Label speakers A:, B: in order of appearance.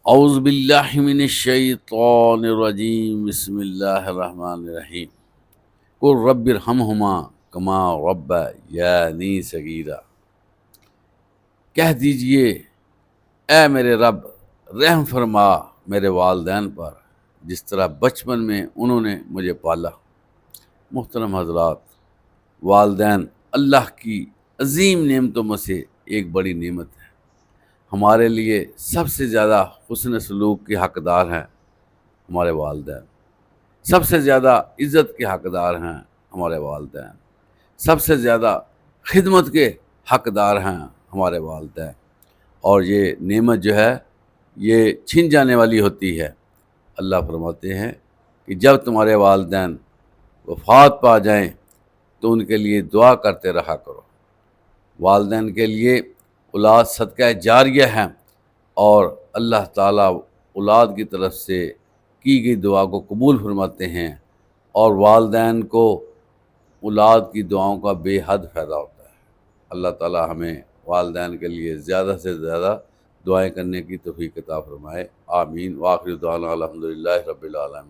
A: اعوذ باللہ من الشیطان الرجیم، بسم اللہ الرحمن الرحیم۔ قل رب ارحمہما کما ربیانی صغیرا۔ کہہ دیجئے اے میرے رب، رحم فرما میرے والدین پر جس طرح بچپن میں انہوں نے مجھے پالا۔ محترم حضرات، والدین اللہ کی عظیم نعمتوں میں سے ایک بڑی نعمت ہے۔ ہمارے لیے سب سے زیادہ حسن سلوک کے حقدار ہیں ہمارے والدین، سب سے زیادہ عزت کے حقدار ہیں ہمارے والدین، سب سے زیادہ خدمت کے حقدار ہیں ہمارے والدین۔ اور یہ نعمت جو ہے یہ چھن جانے والی ہوتی ہے۔ اللہ فرماتے ہیں کہ جب تمہارے والدین وفات پا جائیں تو ان کے لیے دعا کرتے رہا کرو۔ والدین کے لیے اولاد صدقہ جاریہ ہیں، اور اللہ تعالیٰ اولاد کی طرف سے کی گئی دعا کو قبول فرماتے ہیں، اور والدین کو اولاد کی دعاؤں کا بے حد فائدہ ہوتا ہے۔ اللہ تعالیٰ ہمیں والدین کے لیے زیادہ سے زیادہ دعائیں کرنے کی توفیق عطا فرمائے، آمین۔ وآخر دعوانا الحمدللہ رب العالمین۔